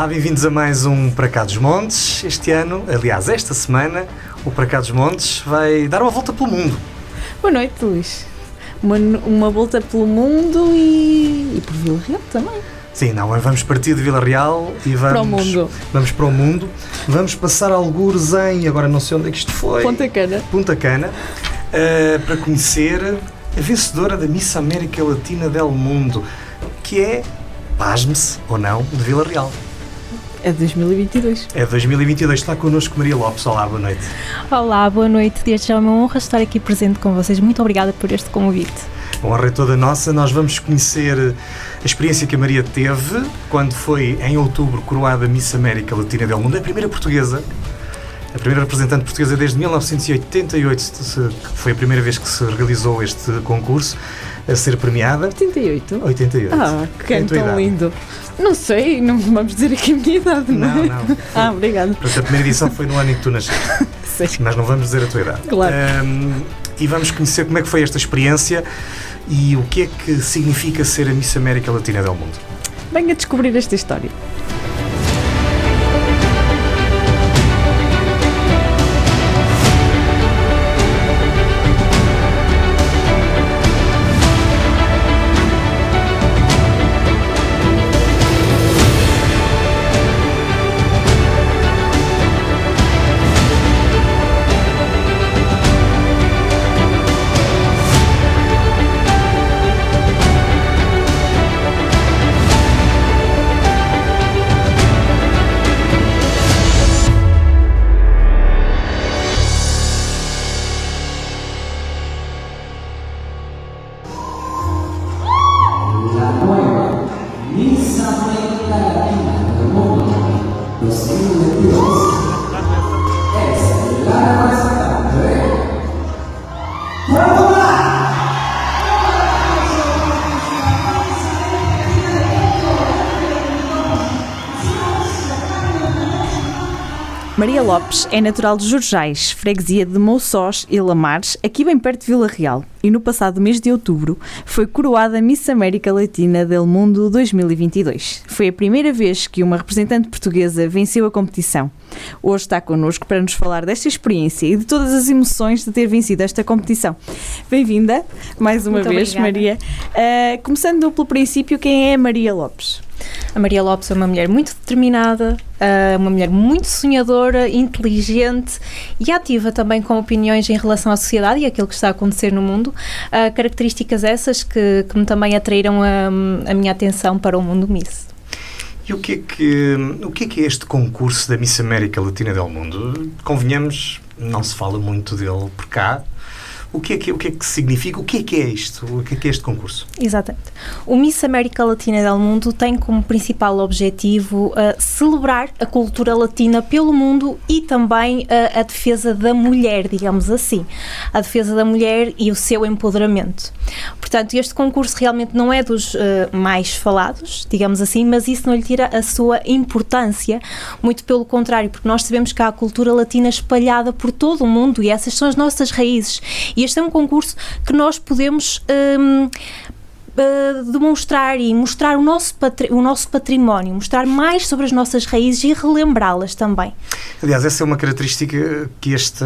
Olá, bem-vindos a mais um Para Cá dos Montes. Este ano, aliás, esta semana, o Para Cá dos Montes vai dar uma volta pelo mundo. Boa noite, Luís. Uma volta pelo mundo e por Vila Real também. Sim, não, vamos partir de Vila Real e vamos para o mundo. Vamos passar algures em, agora não sei onde é que isto foi. Punta Cana, para conhecer a vencedora da Miss América Latina del Mundo, que é, pasme-se ou não, de Vila Real. É de 2022. É de 2022. Está connosco Maria Lopes. Olá, boa noite. Olá, boa noite. Desde já é uma honra estar aqui presente com vocês. Muito obrigada por este convite. A honra é toda nossa. Nós vamos conhecer a experiência que a Maria teve quando foi, em outubro, coroada Miss América Latina del Mundo. É a primeira portuguesa, a primeira representante portuguesa desde 1988, que foi a primeira vez que se realizou este concurso, a ser premiada. 88? 88. Ah, que é tão lindo. Não sei, não vamos dizer aqui a minha idade, não é? Não. Obrigada. Portanto, a primeira edição foi no ano em que tu nasceste. Sim. Mas não vamos dizer a tua idade. Claro. E vamos conhecer como é que foi esta experiência e o que é que significa ser a Miss América Latina del Mundo. Venha descobrir esta história. Maria Lopes é natural de Jorjais, freguesia de Mouçós e Lamares, aqui bem perto de Vila Real, e no passado mês de outubro foi coroada Miss América Latina del Mundo 2022. Foi a primeira vez que uma representante portuguesa venceu a competição. Hoje está connosco para nos falar desta experiência e de todas as emoções de ter vencido esta competição. Bem-vinda, mais uma vez, obrigada. Maria. Começando pelo princípio, quem é a Maria Lopes? A Maria Lopes é uma mulher muito determinada, uma mulher muito sonhadora, inteligente e ativa também com opiniões em relação à sociedade e àquilo que está a acontecer no mundo. Características essas que me também atraíram a minha atenção para o mundo Miss. E o que é este concurso da Miss América Latina del Mundo? Convenhamos, não se fala muito dele por cá. O que é que significa? O que é isto? O que é este concurso? Exatamente. O Miss América Latina del Mundo tem como principal objetivo celebrar a cultura latina pelo mundo e também a defesa da mulher, digamos assim. A defesa da mulher e o seu empoderamento. Portanto, este concurso realmente não é dos mais falados, digamos assim, mas isso não lhe tira a sua importância, muito pelo contrário, porque nós sabemos que há a cultura latina espalhada por todo o mundo e essas são as nossas raízes. E este é um concurso que nós podemos demonstrar e mostrar o nosso património, mostrar mais sobre as nossas raízes e relembrá-las também. Aliás, essa é uma característica que este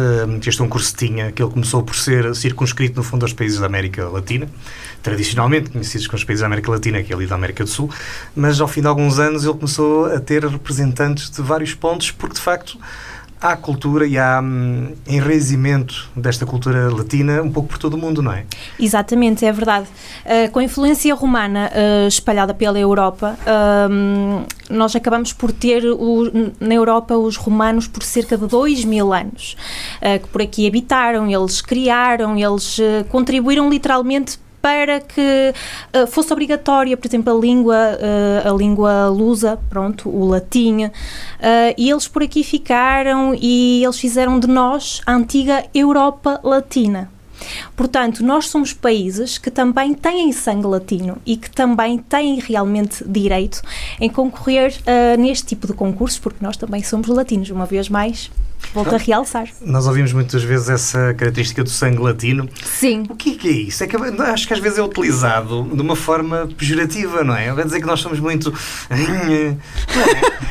concurso tinha, que ele começou por ser circunscrito no fundo aos países da América Latina, tradicionalmente conhecidos como os países da América Latina, que é ali da América do Sul, mas ao fim de alguns anos ele começou a ter representantes de vários pontos, porque de facto há cultura e há enraizamento desta cultura latina um pouco por todo o mundo, não é? Exatamente, é verdade. Com a influência romana espalhada pela Europa, nós acabamos por ter na Europa os romanos por cerca de 2000 anos, que por aqui habitaram, eles criaram, eles contribuíram literalmente para que fosse obrigatória, por exemplo, a língua lusa, pronto, o latim, e eles por aqui ficaram e eles fizeram de nós a antiga Europa Latina. Portanto, nós somos países que também têm sangue latino e que também têm realmente direito em concorrer neste tipo de concursos, porque nós também somos latinos, uma vez mais. Volto a realçar. Nós ouvimos muitas vezes essa característica do sangue latino. Sim. O que é isso? Acho que às vezes é utilizado de uma forma pejorativa, não é? Vai dizer que nós somos muito...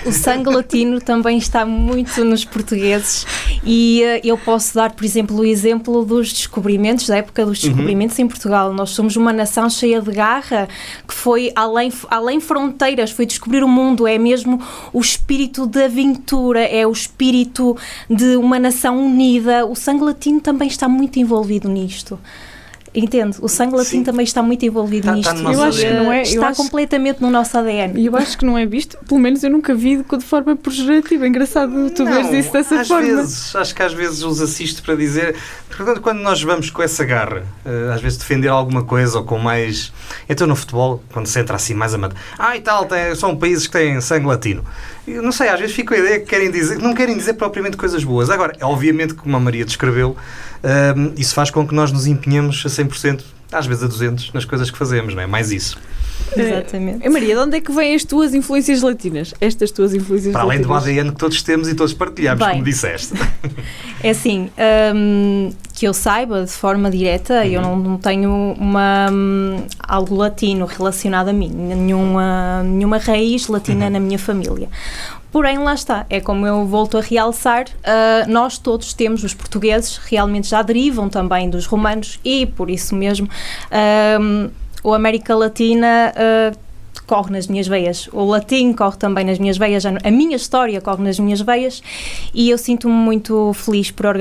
O sangue latino também está muito nos portugueses e eu posso dar, por exemplo, o exemplo dos descobrimentos, da época dos descobrimentos em Portugal. Nós somos uma nação cheia de garra, que foi além fronteiras, foi descobrir o mundo, é mesmo o espírito de aventura, é o espírito de uma nação unida. O sangue latino também está muito envolvido nisto. Entende? O sangue latino também está muito envolvido nisto. Eu acho que não é. Está completamente no nosso ADN. E eu acho que não é visto, pelo menos eu nunca vi de forma pejorativa. É engraçado tu veres isso dessa forma. Acho que às vezes os assisto para dizer... Porque quando nós vamos com essa garra, às vezes defender alguma coisa ou com mais... Então no futebol, quando se entra assim mais a matar... e tal, são países que têm sangue latino. Eu não sei, às vezes fico com a ideia que não querem dizer propriamente coisas boas. Agora, obviamente, como a Maria descreveu, isso faz com que nós nos empenhemos a 100%, às vezes a 200%, nas coisas que fazemos, não é? Mais isso. Exatamente. Maria, de onde é que vêm as tuas influências latinas? Estas tuas influências para além latinas? do ADN que todos temos e todos partilhamos, Bem, como disseste. É assim, que eu saiba de forma direta, eu não tenho algo latino relacionado a mim, nenhuma raiz latina na minha família. Porém, lá está, é como eu volto a realçar, nós todos temos, os portugueses realmente já derivam também dos romanos e por isso mesmo o América Latina corre nas minhas veias, o latim corre também nas minhas veias, a minha história corre nas minhas veias e eu sinto-me muito feliz pela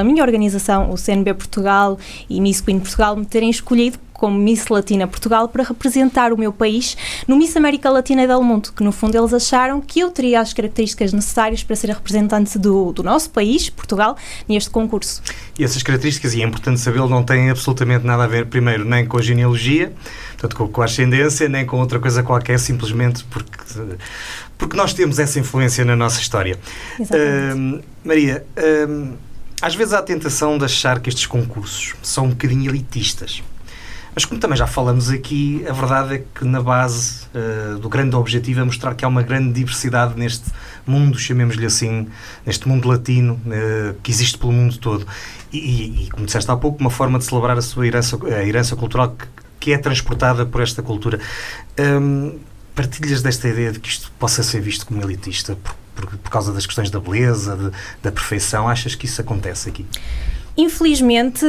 minha organização, o CNB Portugal e Miss Queen Portugal, me terem escolhido como Miss Latina Portugal para representar o meu país no Miss América Latina del Mundo, que no fundo eles acharam que eu teria as características necessárias para ser a representante do nosso país, Portugal, neste concurso. E essas características, e é importante sabê-lo, não têm absolutamente nada a ver, primeiro, nem com a genealogia, portanto, com a ascendência, nem com outra coisa qualquer, simplesmente porque nós temos essa influência na nossa história. Maria, às vezes há a tentação de achar que estes concursos são um bocadinho elitistas. Mas como também já falamos aqui, a verdade é que na base do grande objetivo é mostrar que há uma grande diversidade neste mundo, chamemos-lhe assim, neste mundo latino, que existe pelo mundo todo. E como disseste há pouco, uma forma de celebrar a sua herança cultural que é transportada por esta cultura. Partilhas desta ideia de que isto possa ser visto como elitista por causa das questões da beleza, da perfeição? Achas que isso acontece aqui? Infelizmente,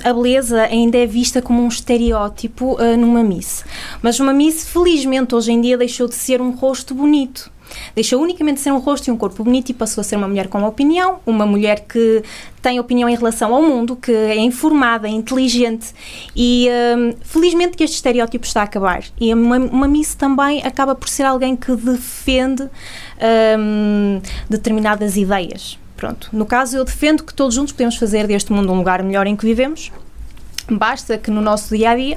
a beleza ainda é vista como um estereótipo numa Miss. Mas uma Miss, felizmente, hoje em dia deixou de ser um rosto bonito. Deixou unicamente de ser um rosto e um corpo bonito e passou a ser uma mulher com opinião, uma mulher que tem opinião em relação ao mundo, que é informada, é inteligente e felizmente que este estereótipo está a acabar. E uma Miss também acaba por ser alguém que defende determinadas ideias. Pronto. No caso, eu defendo que todos juntos podemos fazer deste mundo um lugar melhor em que vivemos. Basta que no nosso dia-a-dia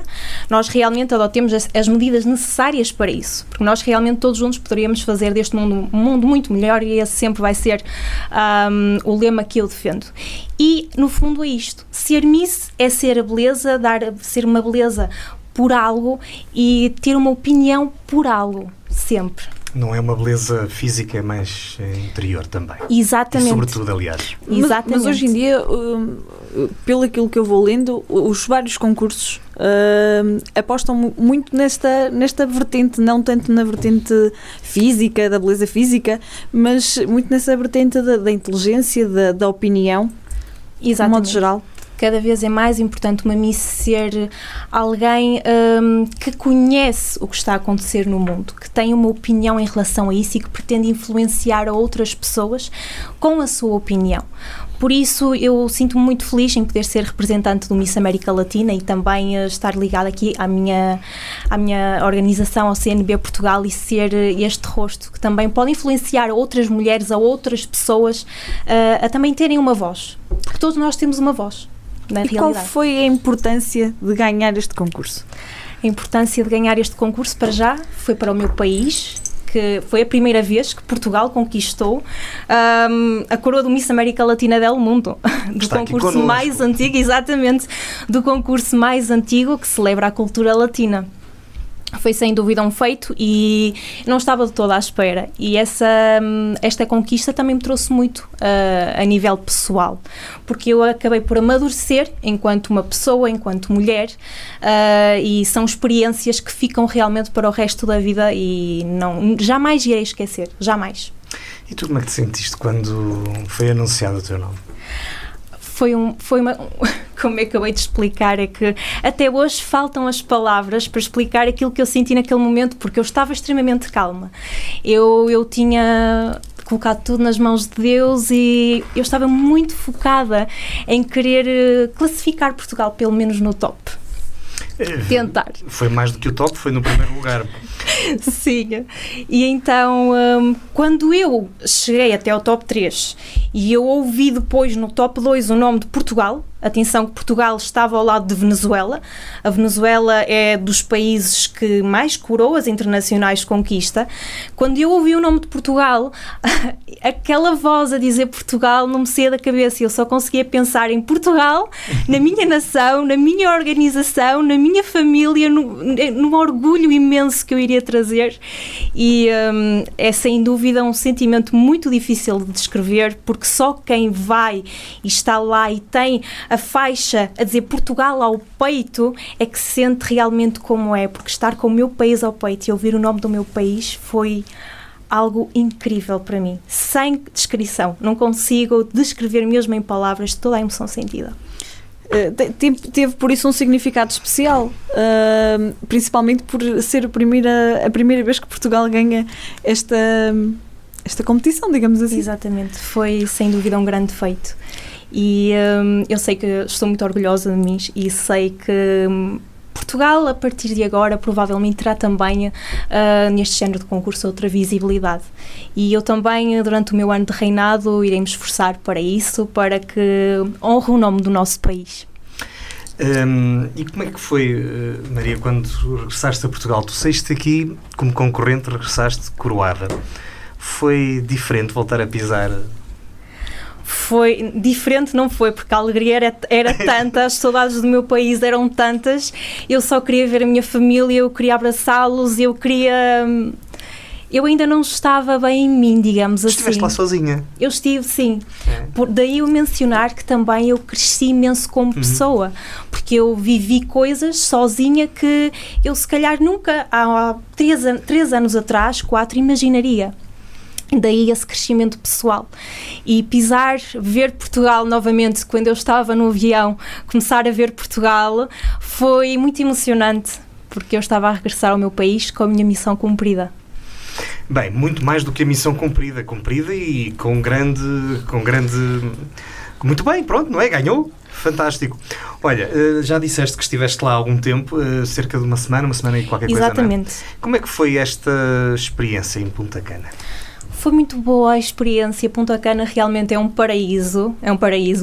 nós realmente adotemos as medidas necessárias para isso, porque nós realmente todos juntos poderíamos fazer deste mundo um mundo muito melhor e esse sempre vai ser o lema que eu defendo. E, no fundo, é isto. Ser Miss é ser a beleza, ser uma beleza por algo e ter uma opinião por algo, sempre. Não é uma beleza física, é mais interior também. Exatamente. E sobretudo, aliás. Mas hoje em dia, pelo aquilo que eu vou lendo, os vários concursos apostam muito nesta vertente, não tanto na vertente física, da beleza física, mas muito nessa vertente da inteligência, da opinião, de modo geral. Cada vez é mais importante uma Miss ser alguém que conhece o que está a acontecer no mundo, que tem uma opinião em relação a isso e que pretende influenciar outras pessoas com a sua opinião. Por isso, eu sinto-me muito feliz em poder ser representante do Miss América Latina e também estar ligada aqui à minha organização, ao CNB Portugal, e ser este rosto que também pode influenciar outras mulheres, a outras pessoas a também terem uma voz. Porque todos nós temos uma voz. Na realidade. Qual foi a importância de ganhar este concurso? A importância de ganhar este concurso, para já, foi para o meu país, que foi a primeira vez que Portugal conquistou a coroa do Miss América Latina del Mundo, do concurso mais antigo, exatamente, do concurso mais antigo que celebra a cultura latina. Foi sem dúvida um feito e não estava de toda à espera. E esta conquista também me trouxe muito a nível pessoal, porque eu acabei por amadurecer enquanto uma pessoa, enquanto mulher, e são experiências que ficam realmente para o resto da vida e jamais irei esquecer, jamais. E tu como é que te sentiste quando foi anunciado o teu nome? Como eu acabei de explicar, é que até hoje faltam as palavras para explicar aquilo que eu senti naquele momento, porque eu estava extremamente calma. Eu tinha colocado tudo nas mãos de Deus e eu estava muito focada em querer classificar Portugal, pelo menos no top. Tentar. Foi mais do que o top, foi no primeiro lugar. Sim. E então, quando eu cheguei até ao top 3 e eu ouvi depois no top 2 o nome de Portugal, atenção que Portugal estava ao lado de Venezuela. A Venezuela é dos países que mais coroas internacionais de conquista. Quando eu ouvi o nome de Portugal, aquela voz a dizer Portugal não me saía da cabeça. Eu só conseguia pensar em Portugal, na minha nação, na minha organização, na minha família, no orgulho imenso que eu iria trazer. E é sem dúvida um sentimento muito difícil de descrever, porque só quem vai e está lá e tem a faixa a dizer Portugal ao peito é que se sente realmente como é, porque estar com o meu país ao peito e ouvir o nome do meu país foi algo incrível para mim, sem descrição, não consigo descrever mesmo em palavras toda a emoção sentida. Teve por isso um significado especial, principalmente por ser a primeira vez que Portugal ganha esta competição, digamos assim. Exatamente, foi sem dúvida um grande feito. E eu sei que estou muito orgulhosa de mim e sei que Portugal, a partir de agora, provavelmente terá também neste género de concurso outra visibilidade. E eu também, durante o meu ano de reinado, irei me esforçar para isso, para que honre o nome do nosso país. E como é que foi, Maria, quando regressaste a Portugal? Tu saíste aqui como concorrente, regressaste coroada. Foi diferente voltar a pisar? Foi diferente, não foi, porque a alegria era tanta, as saudades do meu país eram tantas, eu só queria ver a minha família, eu queria abraçá-los, eu ainda não estava bem em mim, digamos assim. Estiveste lá sozinha? Eu estive, sim. Daí eu mencionar que também eu cresci imenso como pessoa, porque eu vivi coisas sozinha que eu se calhar nunca, há 3 anos atrás, 4, imaginaria. Daí esse crescimento pessoal. E ver Portugal novamente, quando eu estava no avião, começar a ver Portugal, foi muito emocionante, porque eu estava a regressar ao meu país com a minha missão cumprida. Bem, muito mais do que a missão cumprida e com grande... Muito bem, pronto, não é? Ganhou? Fantástico. Olha, já disseste que estiveste lá há algum tempo, cerca de uma semana e qualquer coisa. Exatamente. Como é que foi esta experiência em Punta Cana? Foi muito boa a experiência. Punta Cana realmente é um paraíso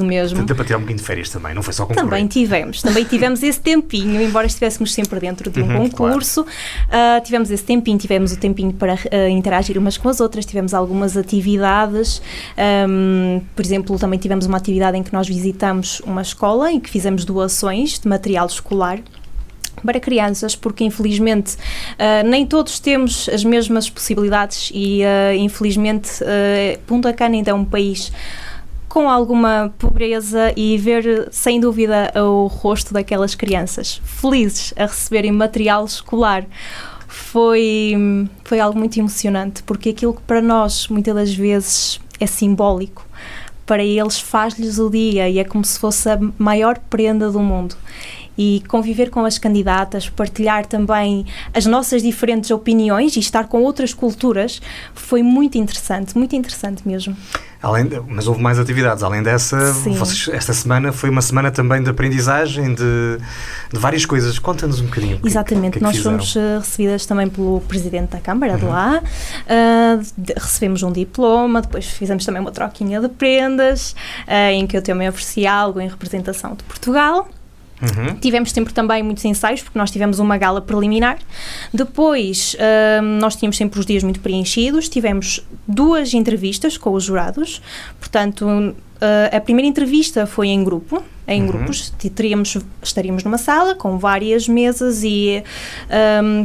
mesmo. Portanto, para tirar um bocadinho de férias também, não foi só concorrer. Também tivemos esse tempinho, embora estivéssemos sempre dentro de um concurso. Claro. Tivemos esse tempinho, tivemos o tempinho para interagir umas com as outras, tivemos algumas atividades. Por exemplo, também tivemos uma atividade em que nós visitamos uma escola, em que fizemos doações de material escolar para crianças, porque infelizmente nem todos temos as mesmas possibilidades e infelizmente Punta Cana ainda é um país com alguma pobreza, e ver sem dúvida o rosto daquelas crianças felizes a receberem material escolar foi algo muito emocionante, porque aquilo que para nós muitas das vezes é simbólico, para eles faz-lhes o dia e é como se fosse a maior prenda do mundo. E conviver com as candidatas, partilhar também as nossas diferentes opiniões e estar com outras culturas foi muito interessante mesmo. Mas houve mais atividades, além dessa, esta semana foi uma semana também de aprendizagem de várias coisas. Conta-nos um bocadinho. Exatamente, que nós fizeram? fomos recebidas também pelo Presidente da Câmara de lá, recebemos um diploma, depois fizemos também uma troquinha de prendas, em que eu também ofereci algo em representação de Portugal. Tivemos sempre também muitos ensaios, porque nós tivemos uma gala preliminar. Depois, nós tínhamos sempre os dias muito preenchidos. Tivemos 2 entrevistas com os jurados. Portanto, A primeira entrevista foi em grupo, em grupos, estaríamos numa sala com várias mesas e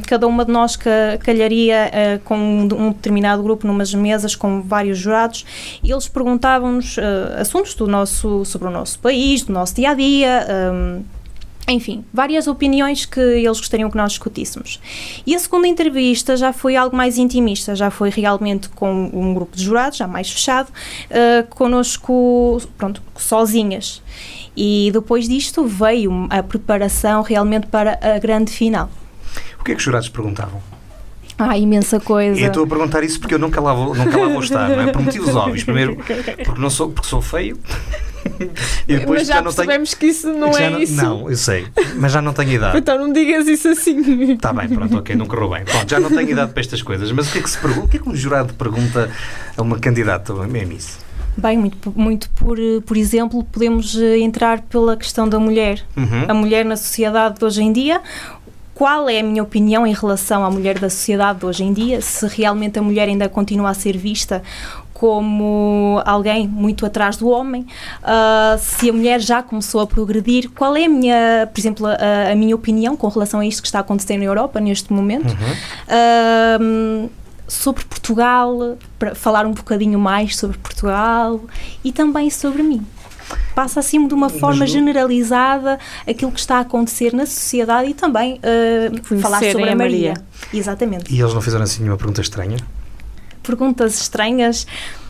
cada uma de nós calharia com um determinado grupo numas mesas com vários jurados e eles perguntavam-nos assuntos sobre o nosso país, do nosso dia-a-dia, enfim, várias opiniões que eles gostariam que nós discutíssemos. E a segunda entrevista já foi algo mais intimista, já foi realmente com um grupo de jurados, já mais fechado, connosco, pronto, sozinhas. E depois disto veio a preparação realmente para a grande final. O que é que os jurados perguntavam? Imensa coisa. Eu estou a perguntar isso porque eu nunca lá vou estar, não é? Por motivos óbvios. Primeiro, porque sou feio. E depois mas já percebemos que isso não é isso. Não, eu sei, mas já não tenho idade. Então não digas isso assim. Está bem, pronto, ok, não correu bem. Pronto, já não tenho idade para estas coisas. Mas o que é que se pergunta? O que é que um jurado pergunta a uma candidata a Miss? Bem, muito por exemplo, podemos entrar pela questão da mulher. A mulher na sociedade de hoje em dia. Qual é a minha opinião em relação à mulher da sociedade de hoje em dia? Se realmente a mulher ainda continua a ser vista como alguém muito atrás do homem, se a mulher já começou a progredir, qual é a minha, por exemplo, a minha opinião com relação a isto que está a acontecer na Europa neste momento? Sobre Portugal, para falar um bocadinho mais sobre Portugal e também sobre mim. Passa assim de uma forma generalizada aquilo que está a acontecer na sociedade e também falar sobre a Maria. Exatamente. E eles não fizeram assim nenhuma pergunta estranha? Perguntas estranhas?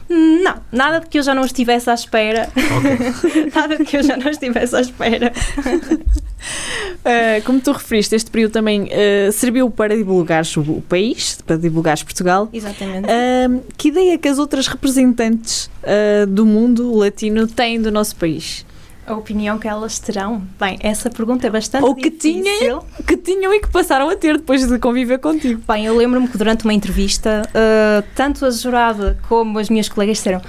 Não, nada de que eu já não estivesse à espera. Okay. Nada de que eu já não estivesse à espera. Como tu referiste, este período também serviu para divulgares o país, para divulgares Portugal. Exatamente. Que ideia que as outras representantes do mundo latino têm do nosso país? A opinião que elas terão? Bem, essa pergunta é bastante difícil. Que tinham e que passaram a ter depois de conviver contigo. Bem, eu lembro-me que durante uma entrevista, tanto a jurada como as minhas colegas disseram: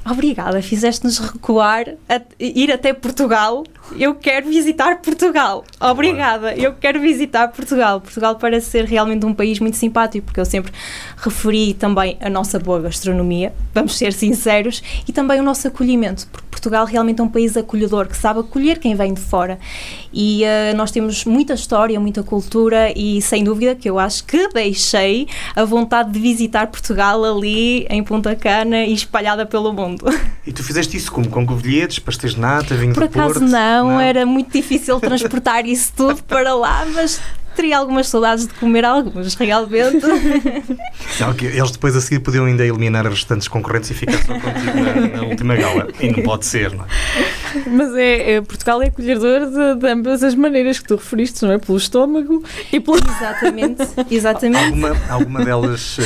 obrigada, fizeste-nos recuar, ir até Portugal. Eu quero visitar Portugal. Obrigada, eu quero visitar Portugal. Portugal parece ser realmente um país muito simpático, porque eu sempre referi também a nossa boa gastronomia, vamos ser sinceros, e também o nosso acolhimento, porque Portugal realmente é um país acolhedor, que sabe acolher quem vem de fora. E nós temos muita história, muita cultura e, sem dúvida, que eu acho que deixei a vontade de visitar Portugal ali em Punta Cana e espalhada pelo mundo. E tu fizeste isso como? Com covilhetes, pastéis de nata, vinho Por do Porto? Por acaso não, era muito difícil transportar isso tudo para lá, mas teria algumas saudades de comer alguns, realmente. Não, que eles depois a seguir podiam ainda eliminar os restantes concorrentes e ficar só contigo na última gala. E não pode ser, não é? Mas Portugal é acolhedor de ambas as maneiras que tu referiste, não é? Pelo estômago e pelo... Exatamente. Alguma delas...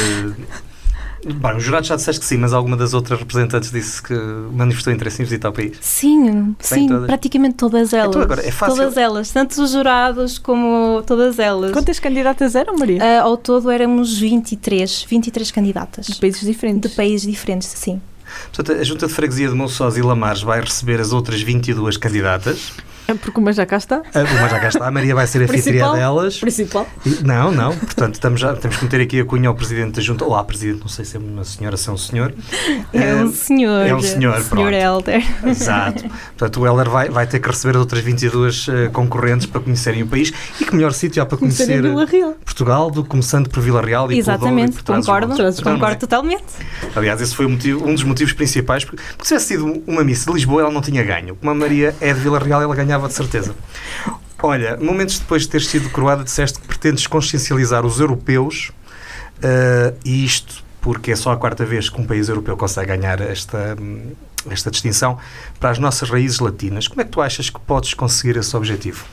Bem, os jurados já disseste que sim, mas alguma das outras representantes disse que manifestou interesse em visitar o país? Sim, praticamente todas elas. Então agora é fácil. Todas elas, tanto os jurados como todas elas. Quantas candidatas eram, Maria? Ao todo éramos 23 candidatas. De países diferentes? De países diferentes, sim. Portanto, a Junta de Freguesia de Monsós e Lamares vai receber as outras 22 candidatas. Porque uma já cá está. A Maria vai ser a anfitriã delas. Principal. Não. Portanto, temos que meter aqui a cunha ao Presidente da Junta. Olá, Presidente, não sei se é uma senhora, se é um senhor. É um senhor. É um senhor, pronto. Senhor Helder. Exato. Portanto, o Helder vai ter que receber as outras 22 concorrentes para conhecerem o país. E que melhor sítio há para conhecer Portugal do que começando por Vila Real e exatamente, concordo totalmente. Aliás, esse foi um dos motivos principais. Porque se tivesse sido uma Miss de Lisboa, ela não tinha ganho. Como a Maria é de Vila Real, ela ganhava de certeza. Olha, momentos depois de teres sido coroada, disseste que pretendes consciencializar os europeus, e isto porque é só a 4ª vez que um país europeu consegue ganhar esta distinção, para as nossas raízes latinas. Como é que tu achas que podes conseguir esse objetivo?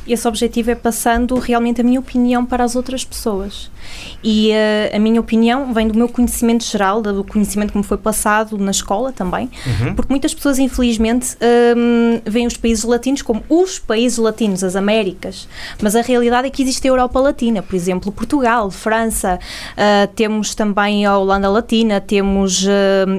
Esse objetivo é passando realmente a minha opinião para as outras pessoas. E a minha opinião vem do meu conhecimento geral, do conhecimento que me foi passado na escola também, porque muitas pessoas, infelizmente, veem os países latinos como os países latinos, as Américas, mas a realidade é que existe a Europa Latina, por exemplo, Portugal, França, temos também a Holanda Latina, temos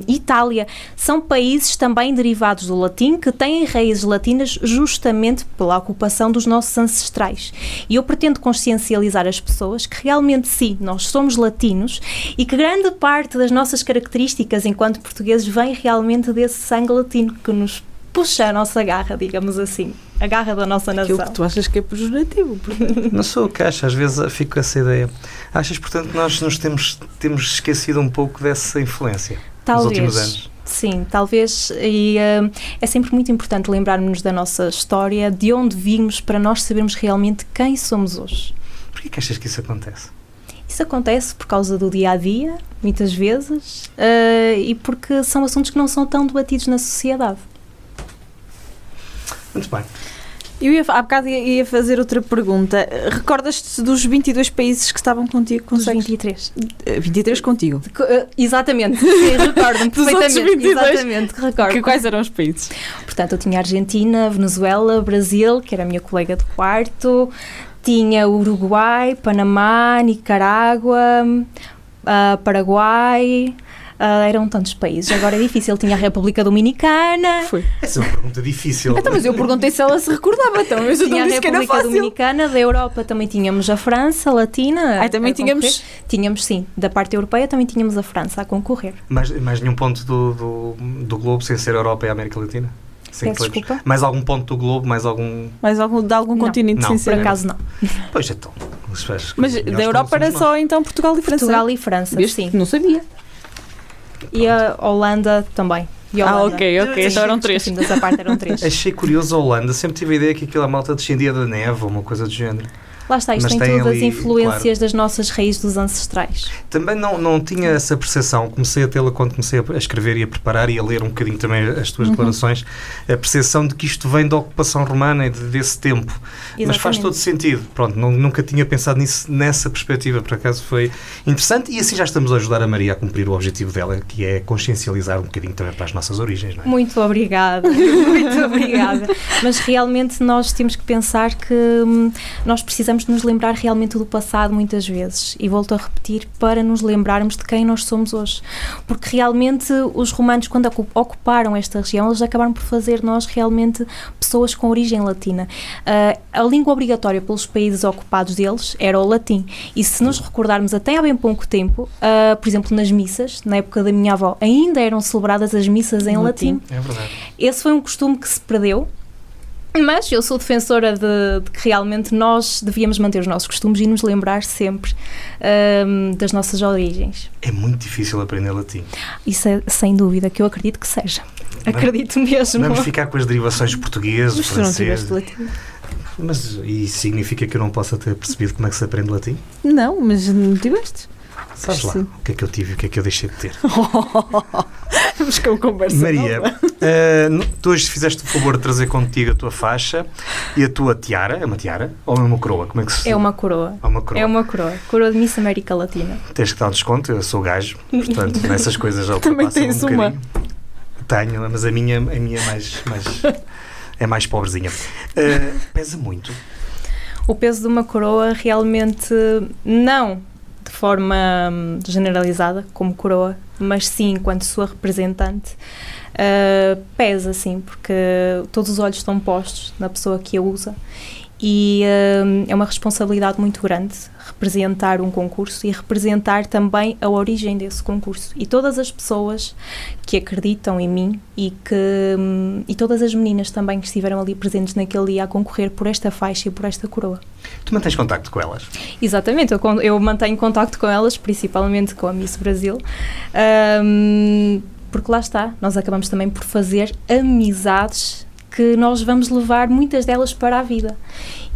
Itália, são países também derivados do latim, que têm raízes latinas justamente pela ocupação dos nossos nossos ancestrais. E eu pretendo consciencializar as pessoas que realmente sim, nós somos latinos e que grande parte das nossas características enquanto portugueses vem realmente desse sangue latino que nos puxa a nossa garra, digamos assim, a garra da nossa nação. Aquilo que tu achas que é pejorativo. Não sou o que acho, às vezes fico com essa ideia. Achas, portanto, que nós nos temos esquecido um pouco dessa influência nos últimos anos? Sim, talvez, e é sempre muito importante lembrarmos da nossa história, de onde vimos, para nós sabermos realmente quem somos hoje. Porquê que achas que isso acontece? Isso acontece por causa do dia-a-dia, muitas vezes, e porque são assuntos que não são tão debatidos na sociedade. Muito bem. Há bocado ia fazer outra pergunta. Recordas-te dos 22 países que estavam contigo? Dos 23. 23 contigo? Exatamente, sim, recordo-me perfeitamente. Exatamente, recordo. Quais eram os países? Portanto, eu tinha Argentina, Venezuela, Brasil, que era a minha colega de quarto, tinha Uruguai, Panamá, Nicarágua, Paraguai... eram tantos países, agora é difícil. Tinha a República Dominicana. Foi. Essa é uma pergunta difícil. Então, mas eu perguntei se ela se recordava. Então, mas eu tinha não disse que era a República fácil. Dominicana. Da Europa também tínhamos a França, a Latina. Também tínhamos? Tínhamos, sim. Da parte europeia também tínhamos a França a concorrer. Mais nenhum ponto do globo sem ser a Europa e a América Latina? Peço desculpa. Mais algum ponto do globo? Mais algum de algum continente, não, sem Por ser? acaso não. Pois então. Mas da Europa era só então Portugal e França? Portugal e França, sim. Não sabia. E a Holanda também. E a Holanda. Ok. Então eram 3. Dessa parte eram 3. Achei curioso a Holanda. Sempre tive a ideia que aquilo a malta descendia da neve ou uma coisa do género. Lá está, isto Mas tem todas as ali, influências claro, das nossas raízes dos ancestrais. Também não tinha essa percepção, comecei a tê-la quando comecei a escrever e a preparar e a ler um bocadinho também as tuas declarações, a percepção de que isto vem da ocupação romana e desse tempo. Exatamente. Mas faz todo sentido. Pronto, nunca tinha pensado nisso nessa perspectiva, por acaso foi interessante e assim já estamos a ajudar a Maria a cumprir o objetivo dela, que é consciencializar um bocadinho também para as nossas origens, não é? Muito obrigada, muito obrigada. Mas realmente nós temos que pensar que nós precisamos de nos lembrar realmente do passado muitas vezes, e volto a repetir, para nos lembrarmos de quem nós somos hoje, porque realmente os romanos, quando ocuparam esta região, eles acabaram por fazer nós realmente pessoas com origem latina. A língua obrigatória pelos países ocupados deles era o latim, e se nos recordarmos até há bem pouco tempo, por exemplo nas missas, na época da minha avó, ainda eram celebradas as missas em latim. É verdade. Esse foi um costume que se perdeu. Mas eu sou defensora de que realmente nós devíamos manter os nossos costumes e nos lembrar sempre das nossas origens. É muito difícil aprender latim. Isso é sem dúvida que eu acredito que seja. Acredito mesmo. Vamos ficar com as derivações português, Mas tu não francês. tiveste latim? Mas isso significa que eu não possa ter percebido como é que se aprende latim? Não, mas não tiveste. Sabes lá Sim. o que é que eu tive e o que é que eu deixei de ter. Vamos com a conversa. Maria, tu hoje fizeste o favor de trazer contigo a tua faixa e a tua tiara. É uma tiara? Ou é uma coroa? Como é que se É uma coroa. É uma coroa. É uma coroa. Coroa de Miss América Latina. Tens que dar um desconto, eu sou gajo, portanto, nessas coisas já Também ultrapassam tens um uma. bocadinho. Tenho, mas a minha é mais pobrezinha. Pesa muito. O peso de uma coroa realmente não de forma generalizada como coroa, mas sim enquanto sua representante, pesa sim, porque todos os olhos estão postos na pessoa que a usa e é uma responsabilidade muito grande representar um concurso e representar também a origem desse concurso, e todas as pessoas que acreditam em mim e todas as meninas também que estiveram ali presentes naquele dia a concorrer por esta faixa e por esta coroa. Tu mantens contacto com elas? Exatamente, eu mantenho contacto com elas, principalmente com a Miss Brasil, porque lá está, nós acabamos também por fazer amizades que nós vamos levar muitas delas para a vida,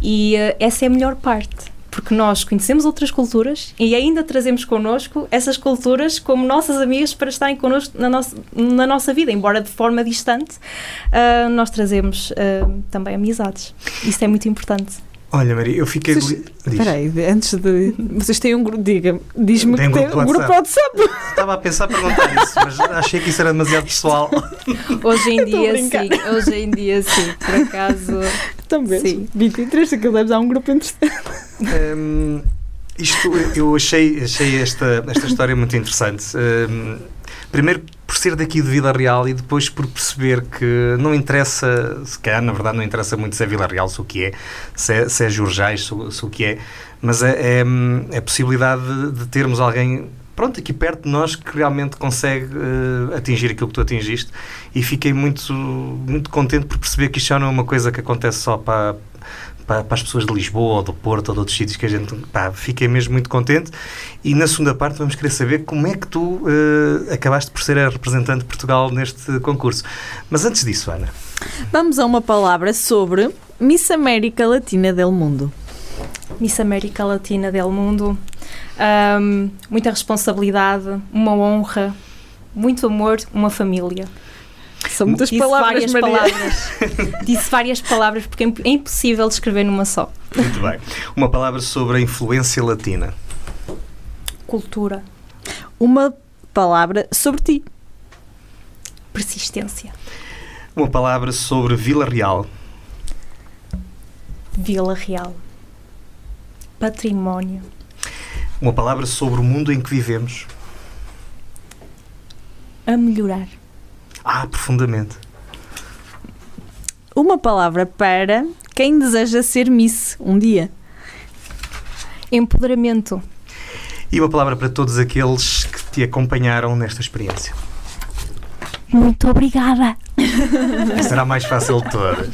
e essa é a melhor parte, porque nós conhecemos outras culturas e ainda trazemos connosco essas culturas como nossas amigas para estarem connosco na nossa vida, embora de forma distante, nós trazemos também amizades. Isso é muito importante. Olha, Maria, eu fiquei... Espera aí, antes de... Vocês têm um grupo... Diz-me Tem que um tem um grupo grupo WhatsApp. Estava a pensar perguntar isso, mas achei que isso era demasiado pessoal. Hoje em dia brincar. sim, hoje em dia sim, por acaso... Também. Sim. 23, aquilo deve dar um grupo interessante. Eu achei esta história muito interessante. Primeiro por ser daqui de Vila Real e depois por perceber que não interessa, se calhar na verdade não interessa muito se é Vila Real, se o que é, se é Jorjais, se o que é, mas é a possibilidade de termos alguém, pronto, aqui perto de nós que realmente consegue atingir aquilo que tu atingiste, e fiquei muito, muito contente por perceber que isto já não é uma coisa que acontece só para as pessoas de Lisboa ou do Porto ou de outros sítios, que a gente, fiquei mesmo muito contente. E na segunda parte vamos querer saber como é que tu acabaste por ser a representante de Portugal neste concurso. Mas antes disso, Ana, vamos a uma palavra sobre Miss América Latina del Mundo. Miss América Latina del Mundo, muita responsabilidade, uma honra, muito amor, uma família. São muitas palavras, Maria. Disse várias palavras porque é impossível descrever numa só. Muito bem. Uma palavra sobre a influência latina. Cultura. Uma palavra sobre ti. Persistência. Uma palavra sobre Vila Real. Vila Real. Património. Uma palavra sobre o mundo em que vivemos. A melhorar. Profundamente. Uma palavra para quem deseja ser Miss um dia. Empoderamento. E uma palavra para todos aqueles que te acompanharam nesta experiência. Muito obrigada. Esta será a mais fácil de todas.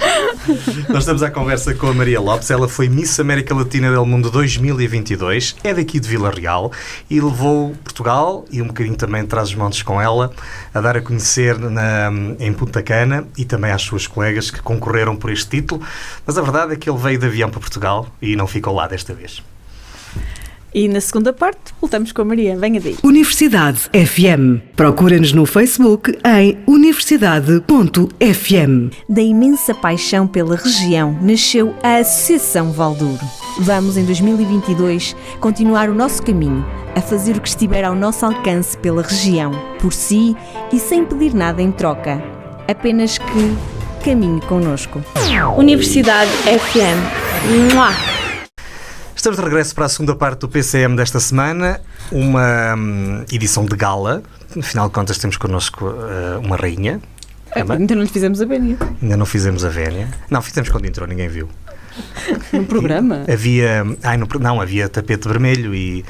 Nós estamos à conversa com a Maria Lopes. Ela foi Miss América Latina del Mundo 2022, é daqui de Vila Real e levou Portugal e um bocadinho também Trás-os-Montes com ela a dar a conhecer em Punta Cana, e também às suas colegas que concorreram por este título. Mas a verdade é que ele veio de avião para Portugal e não ficou lá desta vez. E na segunda parte voltamos com a Maria. Venha daí. Universidade FM. Procura-nos no Facebook em universidade.fm. Da imensa paixão pela região nasceu a Associação Valdouro. Vamos, em 2022, continuar o nosso caminho, a fazer o que estiver ao nosso alcance pela região, por si e sem pedir nada em troca. Apenas que caminhe connosco. Universidade FM. Mua! Estamos de regresso para a segunda parte do PCM desta semana, uma edição de gala. Afinal de contas temos connosco uma rainha. Ainda não lhe fizemos a vénia. Ainda não fizemos a vénia. Não, fizemos quando entrou, ninguém viu. No programa? Havia tapete vermelho e...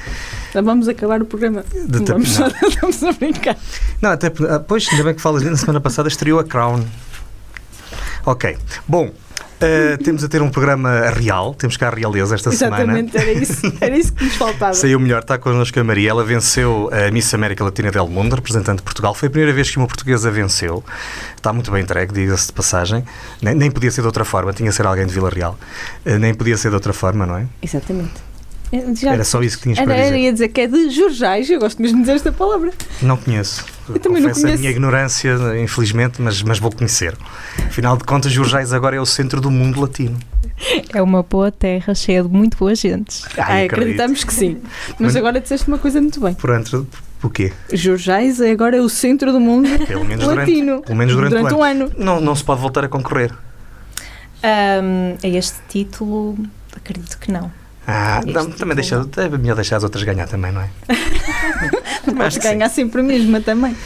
Então vamos acabar o programa. Estamos a brincar. Não, até... Pois, ainda bem que falas na semana passada estreou a Crown. Ok. Bom... temos a ter um programa real, temos cá a realeza esta semana. Exatamente, era isso que nos faltava. Saiu melhor, está connosco a Maria. Ela venceu a Miss América Latina del Mundo, representante de Portugal. Foi a primeira vez que uma portuguesa venceu. Está muito bem entregue, diga-se de passagem. Nem podia ser de outra forma, tinha que ser alguém de Vila Real. Nem podia ser de outra forma, não é? Exatamente. Era só isso que tinhas para dizer. Ia dizer que é de Jorjais, eu gosto mesmo de dizer esta palavra. Não conheço. Eu também não conheço. A minha ignorância, infelizmente, mas vou conhecer. Afinal de contas, Jorjais agora é o centro do mundo latino. É uma boa terra, cheia de muito boas gentes. Acreditamos que sim. Mas agora disseste uma coisa muito bem. O quê? Jorjais agora é o centro do mundo latino. Pelo menos durante um ano. Não se pode voltar a concorrer. A este título, acredito que não. Também é melhor deixar as outras ganhar também, não é? Mas ganhar sempre a mesma também.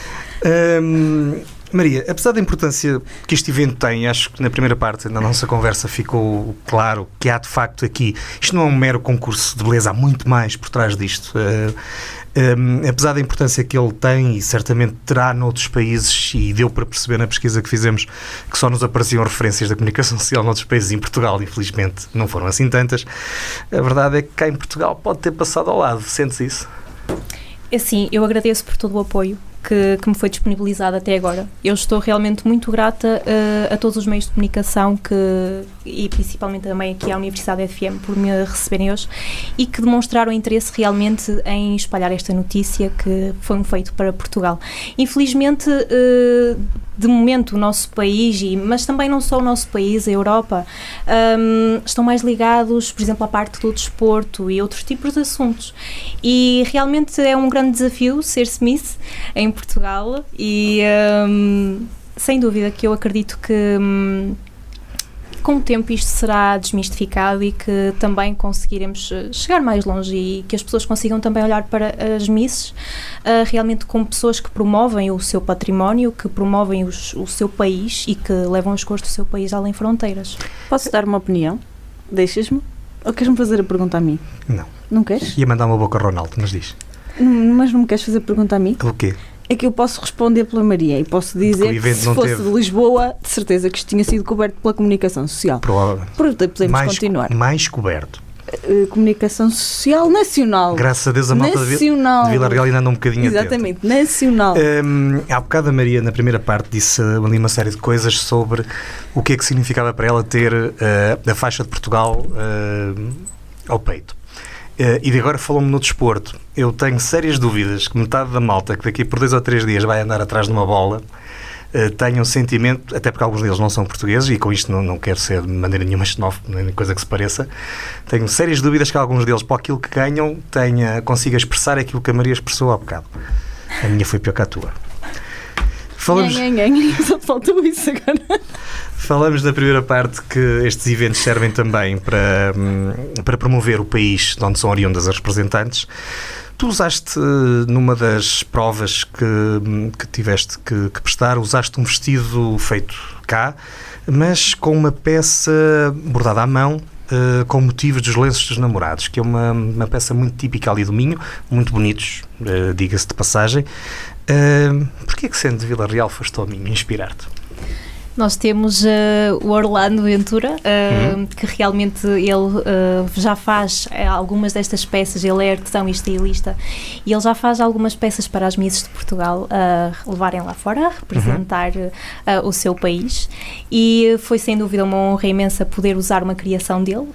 Maria, apesar da importância que este evento tem, acho que na primeira parte da nossa conversa ficou claro que há de facto aqui, isto não é um mero concurso de beleza, há muito mais por trás disto. Apesar da importância que ele tem, e certamente terá noutros países, e deu para perceber na pesquisa que fizemos que só nos apareciam referências da comunicação social noutros países, e em Portugal, infelizmente, não foram assim tantas, a verdade é que cá em Portugal pode ter passado ao lado. Sentes isso? Assim, eu agradeço por todo o apoio que me foi disponibilizado até agora. Eu estou realmente muito grata a todos os meios de comunicação e principalmente também aqui à Universidade FM por me receberem hoje e que demonstraram interesse realmente em espalhar esta notícia que foi um feito para Portugal. Infelizmente, de momento o nosso país, mas também não só o nosso país, a Europa, estão mais ligados, por exemplo, à parte do desporto e outros tipos de assuntos. E realmente é um grande desafio ser-se Miss em Portugal e sem dúvida que eu acredito que com o tempo isto será desmistificado e que também conseguiremos chegar mais longe e que as pessoas consigam também olhar para as misses realmente como pessoas que promovem o seu património, que promovem o seu país e que levam as cores do seu país além fronteiras. Posso dar uma opinião? Deixas-me? Ou queres-me fazer a pergunta a mim? Não. Não queres? Ia mandar uma boca ao Ronaldo, mas diz. Mas não me queres fazer a pergunta a mim? O quê? É que eu posso responder pela Maria e posso dizer que se fosse de Lisboa, de certeza que isto tinha sido coberto pela comunicação social. Provavelmente. Podemos continuar. Mais coberto. Comunicação social nacional. Graças a Deus a malta de Vila Real ainda anda um bocadinho Exatamente, atento. Nacional. Há bocado a Maria, na primeira parte, disse ali uma série de coisas sobre o que é que significava para ela ter a faixa de Portugal ao peito. E de agora falou-me no desporto. Eu tenho sérias dúvidas que metade da malta que daqui por 2 ou 3 dias vai andar atrás de uma bola tenha um sentimento, até porque alguns deles não são portugueses, e com isto não quero ser de maneira nenhuma xenófobo, nem coisa que se pareça. Tenho sérias dúvidas que alguns deles, para aquilo que ganham, consiga expressar aquilo que a Maria expressou há bocado. A minha foi pior que a tua. Só te faltou isso agora. Falamos na primeira parte que estes eventos servem também para promover o país de onde são oriundas as representantes. Tu usaste, numa das provas que tiveste que prestar, usaste um vestido feito cá, mas com uma peça bordada à mão, com motivos dos lenços dos namorados, que é uma peça muito típica ali do Minho, muito bonitos, diga-se de passagem. Porquê que, sendo de Vila Real, foste ao Minho inspirar-te? Nós temos o Orlando Ventura, que realmente ele já faz algumas destas peças, ele é artesão e estilista, e ele já faz algumas peças para as Misses de Portugal levarem lá fora, a representar o seu país, e foi sem dúvida uma honra imensa poder usar uma criação dele,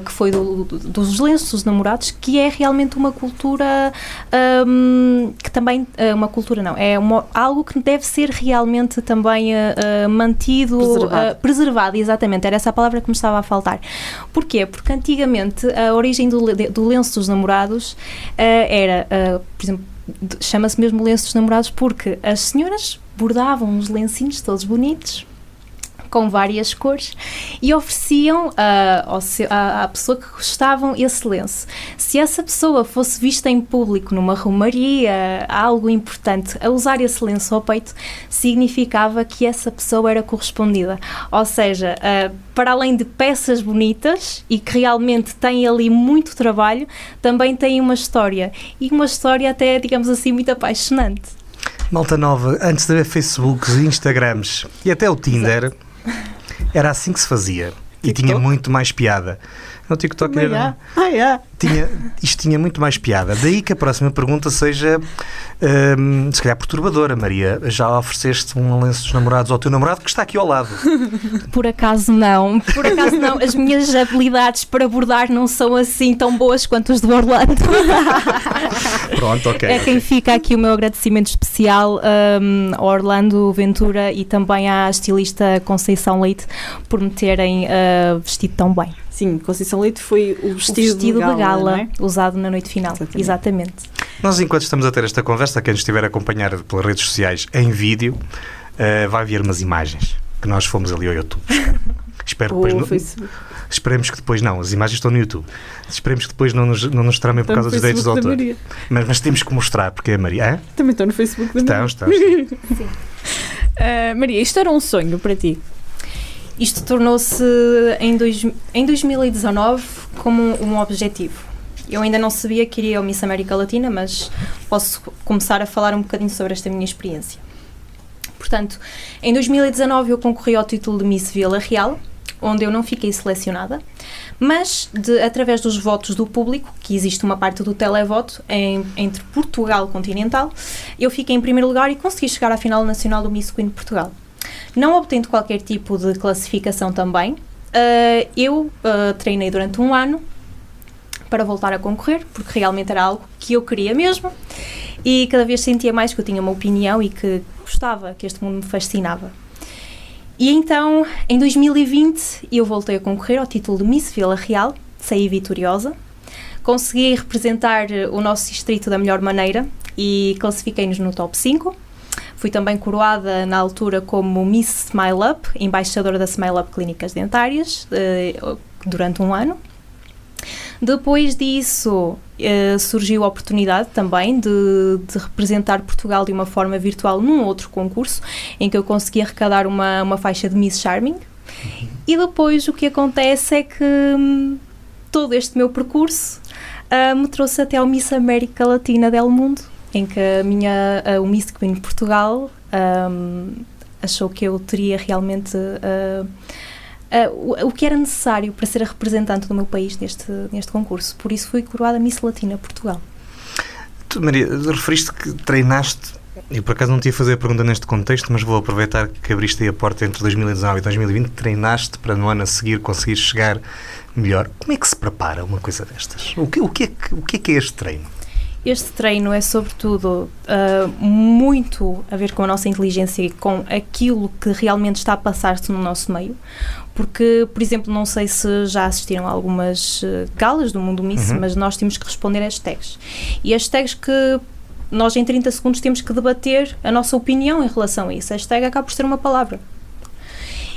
que foi dos lenços dos namorados, que é realmente uma cultura que também, uma cultura não, é algo que deve ser realmente também mantido, preservado, exatamente, era essa a palavra que me estava a faltar. Porquê? Porque antigamente a origem do lenço dos namorados era, por exemplo, chama-se mesmo lenço dos namorados porque as senhoras bordavam uns lencinhos todos bonitos, com várias cores, e ofereciam à pessoa que gostavam esse lenço. Se essa pessoa fosse vista em público, numa romaria, algo importante, a usar esse lenço ao peito, significava que essa pessoa era correspondida. Ou seja, para além de peças bonitas, e que realmente têm ali muito trabalho, também tem uma história, e uma história até, digamos assim, muito apaixonante. Malta nova, antes de haver Facebooks, Instagrams e até o Tinder, exato, era assim que se fazia. TikTok? E tinha muito mais piada. No TikTok era... Isto tinha muito mais piada. Daí que a próxima pergunta seja, se calhar, perturbadora, Maria. Já ofereceste um lenço dos namorados ao teu namorado que está aqui ao lado? Por acaso não. Por acaso não. As minhas habilidades para bordar não são assim tão boas quanto as do Orlando. Pronto, ok. É quem fica aqui o meu agradecimento especial ao Orlando Ventura e também à estilista Conceição Leite por me terem vestido tão bem. Sim, Conceição Leite foi o vestido de gala, é? Usado na noite final. Exatamente. Nós, enquanto estamos a ter esta conversa, quem nos estiver a acompanhar pelas redes sociais em vídeo, vai ver umas imagens que nós fomos ali ao YouTube. Esperemos que depois não, as imagens estão no YouTube. Esperemos que depois não nos tramem por causa dos direitos de autor. Mas temos que mostrar, porque é a Maria. Também estão no Facebook da Maria. Estão. Sim. Maria, isto era um sonho para ti? Isto tornou-se em 2019 como um objetivo. Eu ainda não sabia que iria ao Miss América Latina, mas posso começar a falar um bocadinho sobre esta minha experiência. Portanto, em 2019 eu concorri ao título de Miss Vila Real, onde eu não fiquei selecionada, mas através dos votos do público, que existe uma parte do televoto entre Portugal continental, eu fiquei em primeiro lugar e consegui chegar à final nacional do Miss Queen de Portugal. Não obtendo qualquer tipo de classificação também, eu treinei durante um ano para voltar a concorrer, porque realmente era algo que eu queria mesmo, e cada vez sentia mais que eu tinha uma opinião e que gostava, que este mundo me fascinava. E então, em 2020, eu voltei a concorrer ao título de Miss Vila Real, saí vitoriosa, consegui representar o nosso distrito da melhor maneira e classifiquei-nos no top 5. Fui também coroada na altura como Miss Smile Up, embaixadora da Smile Up Clínicas Dentárias, durante um ano. Depois disso, surgiu a oportunidade também de representar Portugal de uma forma virtual num outro concurso, em que eu consegui arrecadar uma faixa de Miss Charming. E depois o que acontece é que todo este meu percurso me trouxe até ao Miss América Latina del Mundo, em que o Miss Queen de Portugal achou que eu teria realmente o que era necessário para ser a representante do meu país neste concurso. Por isso fui coroada Miss Latina Portugal. Tu, Maria, referiste que treinaste, eu por acaso não te ia fazer a pergunta neste contexto, mas vou aproveitar que abriste aí a porta entre 2019 e 2020, treinaste para no ano a seguir conseguir chegar melhor. Como é que se prepara uma coisa destas? O que é este treino? Este treino é, sobretudo, muito a ver com a nossa inteligência e com aquilo que realmente está a passar-se no nosso meio. Porque, por exemplo, não sei se já assistiram a algumas galas do Mundo Miss, mas nós temos que responder a hashtags. E hashtags que nós, em 30 segundos, temos que debater a nossa opinião em relação a isso. A hashtag acaba por ser uma palavra.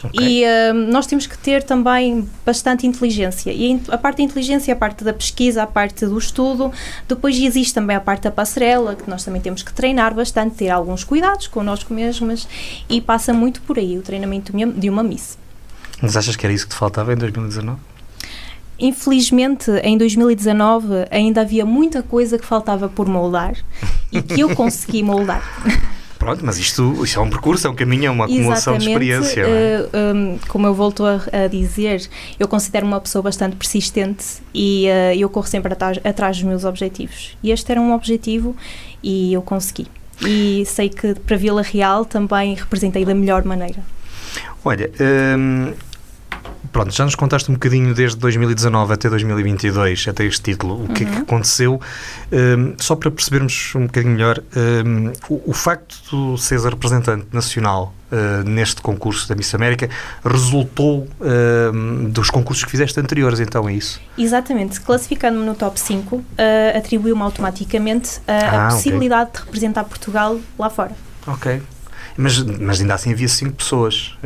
Okay. E nós temos que ter também bastante inteligência. E a parte da inteligência, a parte da pesquisa, a parte do estudo. Depois existe também a parte da passarela, que nós também temos que treinar bastante, ter alguns cuidados connosco mesmas. E passa muito por aí o treinamento de uma Miss. Mas achas que era isso que te faltava em 2019? Infelizmente, em 2019 ainda havia muita coisa que faltava por moldar e que eu consegui moldar. Pronto, mas isto é um percurso, é um caminho, é uma acumulação de experiência. Como eu volto a dizer, eu considero uma pessoa bastante persistente e eu corro sempre atrás dos meus objetivos. E este era um objetivo e eu consegui. E sei que para Vila Real também representei da melhor maneira. Olha, pronto, já nos contaste um bocadinho desde 2019 até 2022, até este título, o que é que aconteceu. Só para percebermos um bocadinho melhor, o facto de tu seres a representante nacional neste concurso da Miss América resultou dos concursos que fizeste anteriores, então é isso? Exatamente, classificando-me no top 5, atribuiu-me automaticamente a possibilidade de representar Portugal lá fora. Ok. Mas ainda assim havia 5 pessoas.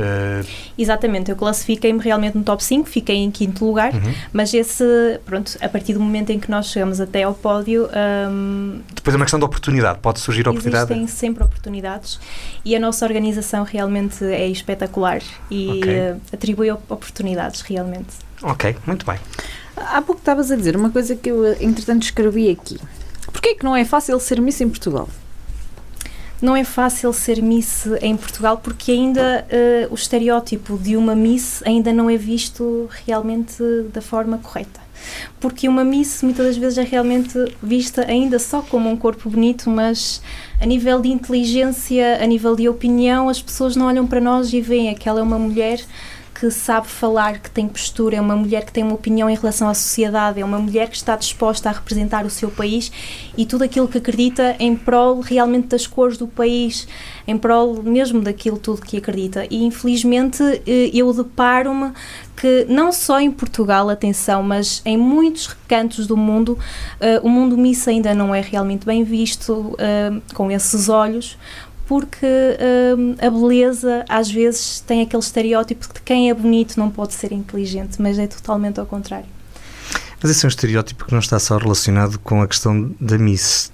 Exatamente, eu classifiquei-me realmente no top 5, fiquei em 5º lugar, mas a partir do momento em que nós chegamos até ao pódio... Depois é uma questão de oportunidade, pode surgir a oportunidade? Existem sempre oportunidades e a nossa organização realmente é espetacular e atribui oportunidades realmente. Ok, muito bem. Há pouco estavas a dizer uma coisa que eu, entretanto, escrevi aqui. Porquê é que não é fácil ser Miss em Portugal? Não é fácil ser Miss em Portugal porque ainda o estereótipo de uma Miss ainda não é visto realmente da forma correta. Porque uma Miss muitas das vezes é realmente vista ainda só como um corpo bonito, mas a nível de inteligência, a nível de opinião, as pessoas não olham para nós e veem que ela é uma mulher que sabe falar, que tem postura, é uma mulher que tem uma opinião em relação à sociedade, é uma mulher que está disposta a representar o seu país e tudo aquilo que acredita em prol realmente das cores do país, em prol mesmo daquilo tudo que acredita. E infelizmente eu deparo-me que não só em Portugal, atenção, mas em muitos recantos do mundo, o mundo Miss ainda não é realmente bem visto com esses olhos, porque a beleza às vezes tem aquele estereótipo de quem é bonito não pode ser inteligente, mas é totalmente ao contrário. Mas esse é um estereótipo que não está só relacionado com a questão da Miss.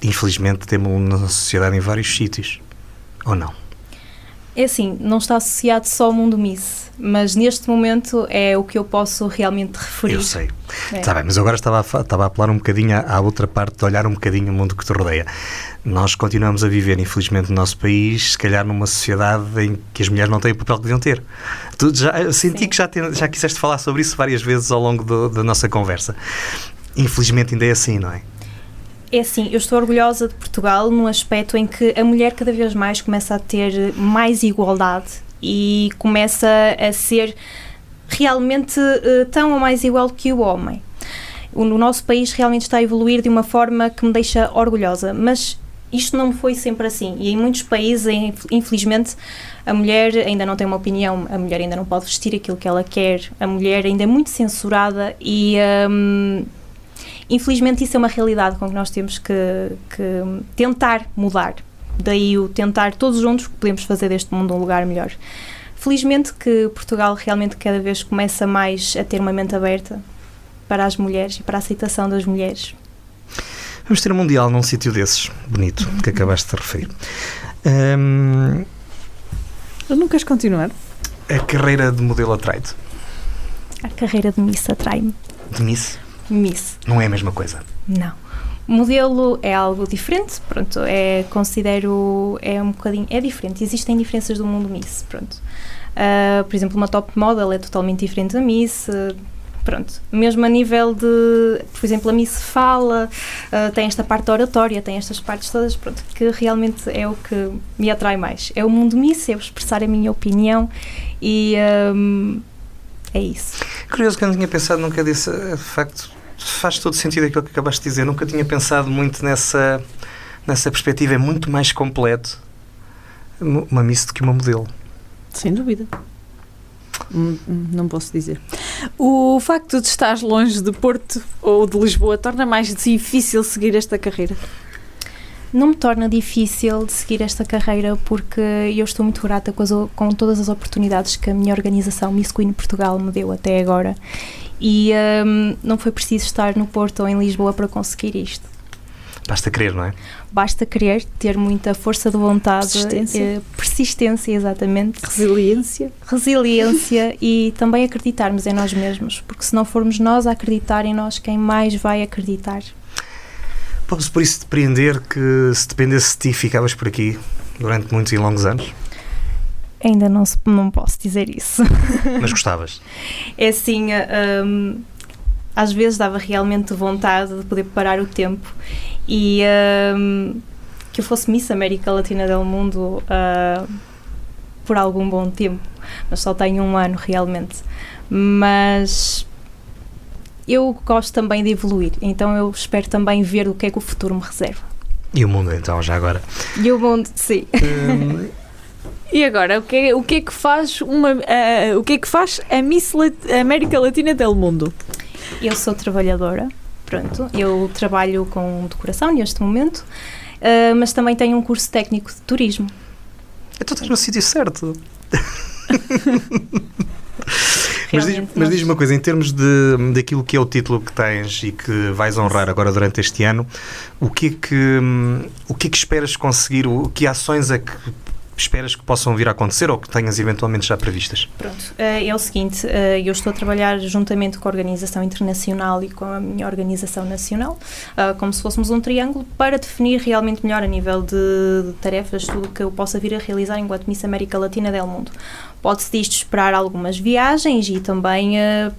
Infelizmente temos-lo na sociedade em vários sítios, ou não? É assim, não está associado só ao mundo Miss, mas neste momento é o que eu posso realmente referir. Eu sei. Está bem, mas agora estava a apelar um bocadinho à outra parte, de olhar um bocadinho o mundo que te rodeia. Nós continuamos a viver, infelizmente, no nosso país, se calhar numa sociedade em que as mulheres não têm o papel que deviam ter. Senti que já quiseste falar sobre isso várias vezes ao longo da nossa conversa. Infelizmente ainda é assim, não é? É assim, eu estou orgulhosa de Portugal num aspecto em que a mulher cada vez mais começa a ter mais igualdade e começa a ser realmente tão ou mais igual que o homem. O nosso país realmente está a evoluir de uma forma que me deixa orgulhosa, mas isto não foi sempre assim e em muitos países, infelizmente, a mulher ainda não tem uma opinião, a mulher ainda não pode vestir aquilo que ela quer, a mulher ainda é muito censurada e... infelizmente isso é uma realidade com que nós temos que tentar mudar, Daí o tentar todos juntos que podemos fazer deste mundo um lugar melhor. Felizmente que Portugal realmente cada vez começa mais a ter uma mente aberta para as mulheres e para a aceitação das mulheres. Vamos ter um Mundial num sítio desses, bonito, que acabaste de referir. Não queres continuar? A carreira de modelo atrai-te? A carreira de Miss atrai-me. De Miss? Miss. Não é a mesma coisa? Não. Modelo é algo diferente, pronto, considero, é um bocadinho, é diferente, existem diferenças do mundo Miss, pronto. Por exemplo, uma top model é totalmente diferente da Miss, pronto. Mesmo a nível de, por exemplo, a Miss fala, tem esta parte da oratória, tem estas partes todas, pronto, que realmente é o que me atrai mais. É o mundo Miss, é eu expressar a minha opinião e é isso. Curioso que eu não tinha pensado nunca disso, de facto. Faz todo sentido aquilo que acabaste de dizer. Nunca tinha pensado muito nessa perspectiva. É muito mais completo uma Miss do que uma modelo. Sem dúvida. Não posso dizer. O facto de estar longe de Porto ou de Lisboa torna mais difícil seguir esta carreira? Não me torna difícil de seguir esta carreira porque eu estou muito grata com todas as oportunidades que a minha organização Miss Queen Portugal me deu até agora. E não foi preciso estar no Porto ou em Lisboa para conseguir isto. Basta querer, não é? Basta querer, ter muita força de vontade, persistência, exatamente. Resiliência e também acreditarmos em nós mesmos, porque se não formos nós a acreditar em nós, quem mais vai acreditar? Posso por isso depreender que se dependesse de ti ficavas por aqui durante muitos e longos anos? Ainda não posso dizer isso. Mas gostavas? É assim, às vezes dava realmente vontade de poder parar o tempo e que eu fosse Miss América Latina del Mundo por algum bom tempo, mas só tenho 1 ano realmente. Mas eu gosto também de evoluir, então eu espero também ver o que é que o futuro me reserva. E o mundo então, já agora? E o mundo, sim. E agora, o que é que faz a Miss América Latina del Mundo? Eu sou trabalhadora, pronto, eu trabalho com decoração neste momento, mas também tenho um curso técnico de turismo. Tu estás no sítio certo. Mas diz-me uma coisa, em termos daquilo que é o título que tens e que vais honrar agora durante este ano, o que é que esperas conseguir, que ações é que esperas que possam vir a acontecer ou que tenhas eventualmente já previstas? Pronto, é o seguinte, eu estou a trabalhar juntamente com a organização internacional e com a minha organização nacional, como se fôssemos um triângulo, para definir realmente melhor a nível de tarefas, tudo que eu possa vir a realizar enquanto Miss América Latina del Mundo. Pode-se disto esperar algumas viagens e também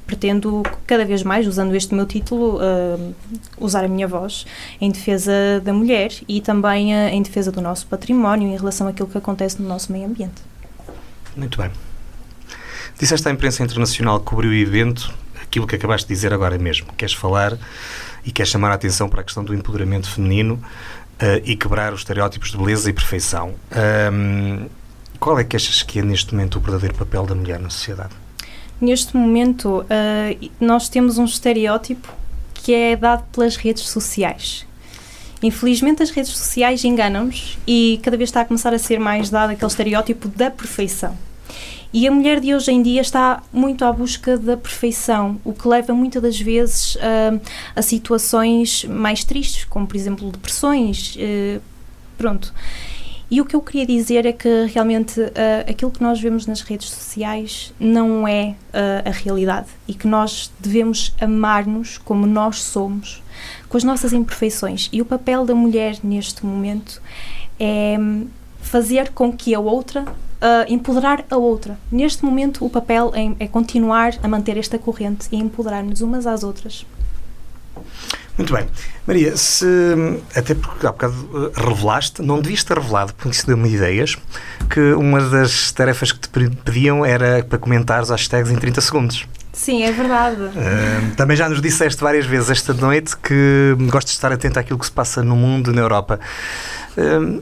pretendo cada vez mais, usando este meu título, usar a minha voz em defesa da mulher e também em defesa do nosso património em relação àquilo que acontece no nosso meio ambiente. Muito bem. Disseste à imprensa internacional que cobriu o evento aquilo que acabaste de dizer agora mesmo. Queres falar e queres chamar a atenção para a questão do empoderamento feminino e quebrar os estereótipos de beleza e perfeição. Qual é que achas que é neste momento o verdadeiro papel da mulher na sociedade? Neste momento nós temos um estereótipo que é dado pelas redes sociais. Infelizmente as redes sociais enganam-nos e cada vez está a começar a ser mais dado aquele estereótipo da perfeição. E a mulher de hoje em dia está muito à busca da perfeição, o que leva muitas das vezes a situações mais tristes, como por exemplo depressões, pronto. E o que eu queria dizer é que realmente aquilo que nós vemos nas redes sociais não é a realidade e que nós devemos amar-nos como nós somos, com as nossas imperfeições. E o papel da mulher neste momento é fazer com que a outra, empoderar a outra. Neste momento o papel é continuar a manter esta corrente e empoderar-nos umas às outras. Muito bem. Maria, até porque há bocado revelaste, não devias ter revelado, porque isso deu-me ideias, que uma das tarefas que te pediam era para comentares hashtags em 30 segundos. Sim, é verdade. Também já nos disseste várias vezes esta noite que gostas de estar atento àquilo que se passa no mundo e na Europa.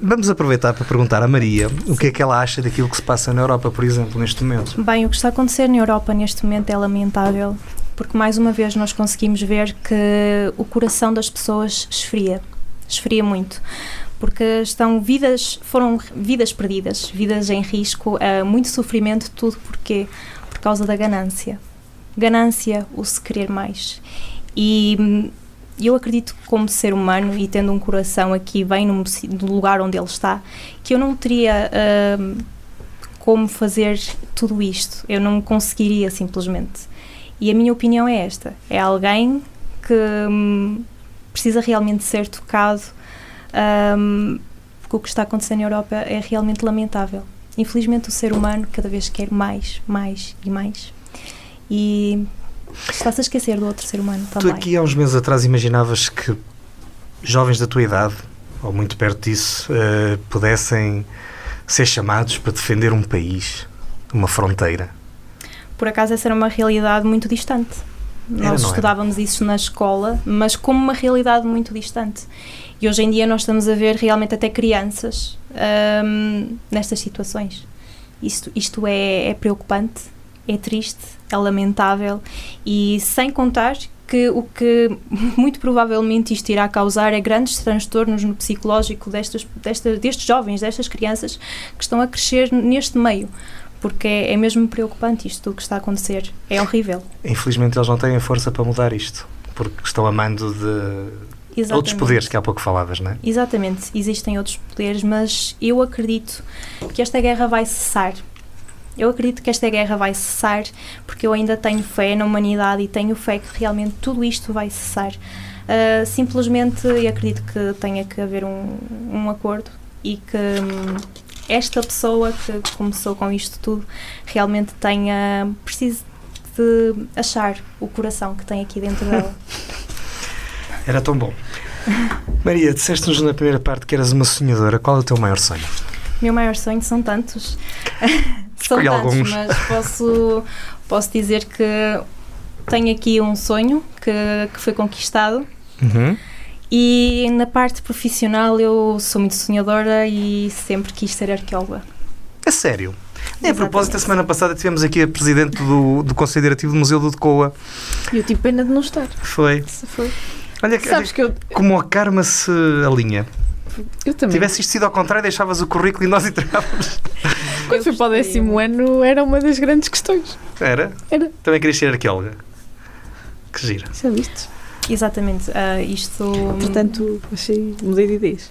Vamos aproveitar para perguntar à Maria o que é que ela acha daquilo que se passa na Europa, por exemplo, neste momento. Bem, o que está a acontecer na Europa neste momento é lamentável, porque mais uma vez nós conseguimos ver que o coração das pessoas esfria muito. porque foram vidas perdidas, vidas em risco, muito sofrimento, tudo porque por causa da ganância, o se querer mais. E eu acredito que, como ser humano e tendo um coração aqui bem no lugar onde ele está, que eu não teria como fazer tudo isto, eu não conseguiria simplesmente. E a minha opinião é esta: é alguém que precisa realmente ser tocado, porque o que está acontecendo na Europa é realmente lamentável. Infelizmente o ser humano cada vez quer mais e mais, e está-se a esquecer do outro ser humano também. Tu aqui há uns meses atrás imaginavas que jovens da tua idade, ou muito perto disso, pudessem ser chamados para defender um país, uma fronteira? Por acaso essa era uma realidade muito distante. Nós estudávamos isso na escola, mas como uma realidade muito distante. E hoje em dia nós estamos a ver realmente até crianças nestas situações. Isto é preocupante, é triste, é lamentável, e sem contar que o que muito provavelmente isto irá causar é grandes transtornos no psicológico destes jovens, destas crianças que estão a crescer neste meio. Porque é mesmo preocupante isto tudo que está a acontecer. É horrível. Infelizmente eles não têm a força para mudar isto, porque estão a mando de outros poderes que há pouco falavas, não é? Exatamente, existem outros poderes, mas eu acredito que esta guerra vai cessar. Porque eu ainda tenho fé na humanidade e tenho fé que realmente tudo isto vai cessar. Simplesmente eu acredito que tenha que haver um acordo e que esta pessoa que começou com isto tudo realmente precise de achar o coração que tem aqui dentro dela. Era tão bom. Maria, disseste-nos na primeira parte que eras uma sonhadora. Qual é o teu maior sonho? Meu maior sonho são tantos. Escolhi alguns. Mas posso dizer que tenho aqui um sonho que foi conquistado. Uhum. E na parte profissional eu sou muito sonhadora e sempre quis ser arqueóloga. É sério? A propósito, a semana passada tivemos aqui a Presidente do Conselho Diretivo do Museu do Decoa. E eu tive pena de não estar. Foi. Olha como a karma se alinha. Eu também. Tivesse isto sido ao contrário, deixavas o currículo e nós entregávamos. Quando foi para o 10º ano era uma das grandes questões. Era? Também querias ser arqueóloga? Que gira. Já viste? Exatamente, isto... Portanto, mudei de ideias.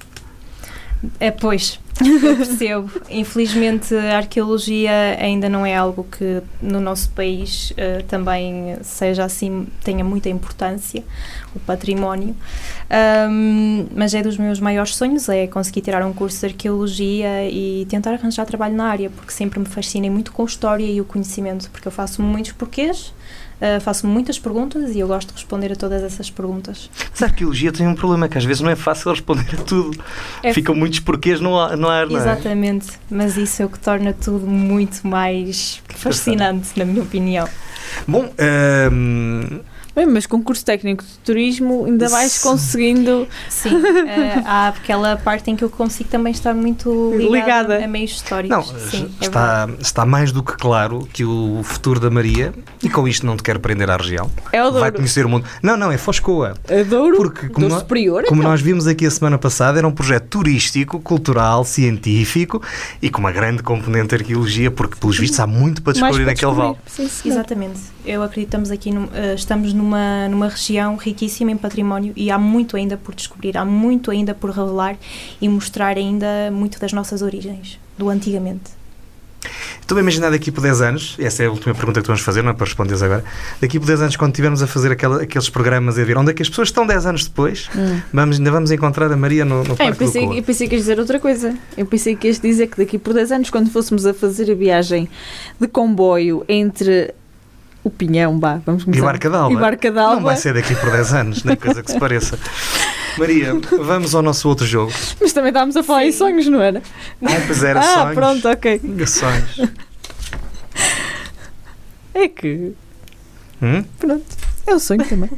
Pois, eu percebo. Infelizmente a arqueologia ainda não é algo que no nosso país também seja assim, tenha muita importância, o património, mas é dos meus maiores sonhos, é conseguir tirar um curso de arqueologia e tentar arranjar trabalho na área, porque sempre me fascinei muito com a história e o conhecimento, porque eu faço muitos porquês, faço muitas perguntas e eu gosto de responder a todas essas perguntas. Mas a arqueologia tem um problema, que às vezes não é fácil responder a tudo. Ficam muitos porquês no ar, não é? Exatamente, mas isso é o que torna tudo muito mais fascinante, na minha opinião. Bom, Bem, mas com curso técnico de turismo ainda vais conseguindo... Sim, há aquela parte em que eu consigo também estar muito ligada a meios históricos. Não, sim, está mais do que claro que o futuro da Maria, e com isto não te quero prender à região, é o Douro. Vai conhecer o mundo. Não, é Foscoa. É Douro? Porque, Douro Superior, como nós vimos aqui a semana passada, era um projeto turístico, cultural, científico e com uma grande componente de arqueologia, porque pelos vistos há muito para descobrir naquele vale. Sim. Exatamente. Eu acredito que estamos numa região riquíssima em património e há muito ainda por descobrir, há muito ainda por revelar e mostrar ainda muito das nossas origens, do antigamente. Estou a imaginar daqui por 10 anos, essa é a última pergunta que tu vamos fazer, não é para responderes agora, daqui por 10 anos, quando estivermos a fazer aqueles programas e a ver onde é que as pessoas estão 10 anos depois, ainda vamos encontrar a Maria no Parque do Decoa. Eu pensei que ias dizer outra coisa. Eu pensei que ias dizer que daqui por 10 anos, quando fôssemos a fazer a viagem de comboio entre o Pinhão, vamos começar. E Barca d'Alba. Não vai ser daqui por 10 anos, nem coisa que se pareça. Maria, vamos ao nosso outro jogo. Mas também estávamos a falar em sonhos, não era? Pois era, sonhos. Pronto, ok. Sonhos. É que... Pronto, é o sonho também.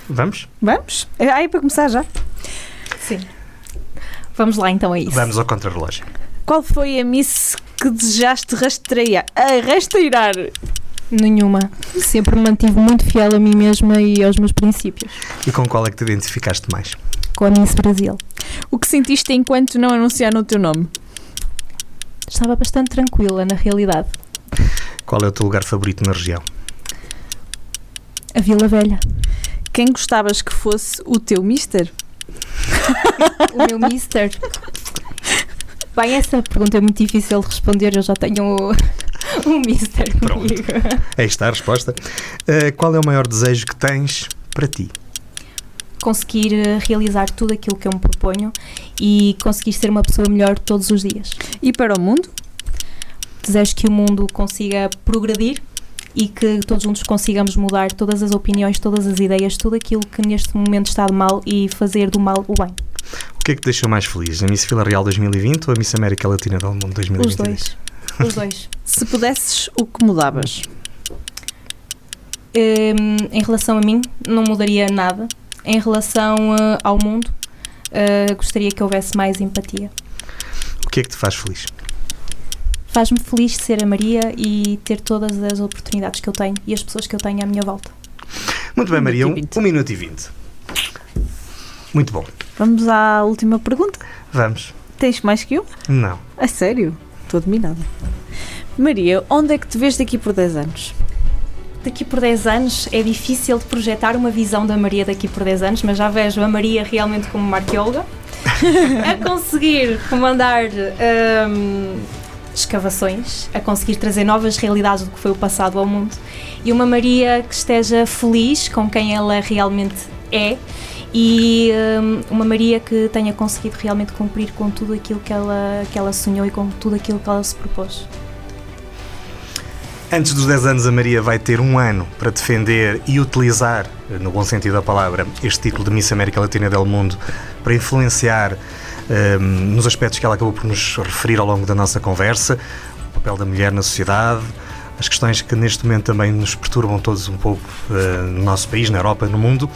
Vamos? Vamos? É para começar já? Sim. Vamos lá então a isso. Vamos ao contrarrelógio. Qual foi a miss que desejaste rastreirar? Nenhuma. Sempre me mantive muito fiel a mim mesma e aos meus princípios. E com qual é que te identificaste mais? com a Miss Brasil. O que sentiste enquanto não anunciaram o teu nome? Estava bastante tranquila, na realidade. Qual é o teu lugar favorito na região? A Vila Velha. Quem gostavas que fosse o teu mister? O meu mister. Bem, essa pergunta é muito difícil de responder, eu já tenho um mister comigo. Aí está a resposta. Qual é o maior desejo que tens para ti? Conseguir realizar tudo aquilo que eu me proponho e conseguir ser uma pessoa melhor todos os dias. E para o mundo? Desejo que o mundo consiga progredir e que todos juntos consigamos mudar todas as opiniões, todas as ideias, tudo aquilo que neste momento está de mal e fazer do mal o bem. O que é que te deixou mais feliz? A Miss Vila Real 2020 ou a Miss América Latina del Mundo 2022? Os dois. Se pudesses, o que mudavas? Em relação a mim, não mudaria nada. Em relação ao mundo, gostaria que houvesse mais empatia. O que é que te faz feliz? Faz-me feliz ser a Maria e ter todas as oportunidades que eu tenho e as pessoas que eu tenho à minha volta. Muito bem, Maria, 1 minuto e 20. Muito bom. Vamos à última pergunta. Vamos. Tens mais que uma? Não. A sério? Estou dominada. Maria, onde é que te vês daqui por 10 anos? Daqui por 10 anos é difícil de projetar uma visão da Maria daqui por 10 anos, mas já vejo a Maria realmente como uma arqueóloga, a conseguir comandar escavações, a conseguir trazer novas realidades do que foi o passado ao mundo, e uma Maria que esteja feliz com quem ela realmente é e uma Maria que tenha conseguido realmente cumprir com tudo aquilo que ela sonhou e com tudo aquilo que ela se propôs. Antes dos 10 anos, a Maria vai ter um ano para defender e utilizar, no bom sentido da palavra, este título de Miss América Latina del Mundo para influenciar nos aspectos que ela acabou por nos referir ao longo da nossa conversa, o papel da mulher na sociedade, as questões que neste momento também nos perturbam todos um pouco no nosso país, na Europa, no mundo.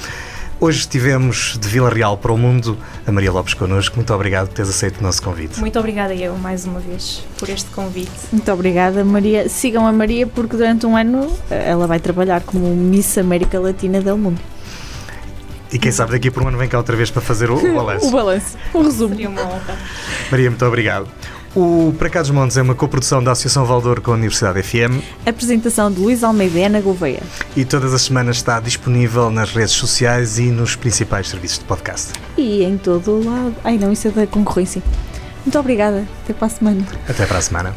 Hoje estivemos de Vila Real para o mundo, a Maria Lopes connosco. Muito obrigado por teres aceito o nosso convite. Muito obrigada eu, mais uma vez, por este convite. Muito obrigada, Maria. Sigam a Maria porque durante um ano ela vai trabalhar como Miss América Latina del Mundo. E quem sabe daqui por um ano vem cá outra vez para fazer o balanço. O balanço, o resumo. Seria uma honra. Maria, muito obrigado. O Para Cá dos Montes é uma coprodução da Associação Valdor com a Universidade FM. Apresentação de Luís Almeida e Ana Gouveia. E todas as semanas está disponível nas redes sociais e nos principais serviços de podcast. E em todo o lado. Ai não, isso é da concorrência. Muito obrigada. Até para a semana. Até para a semana.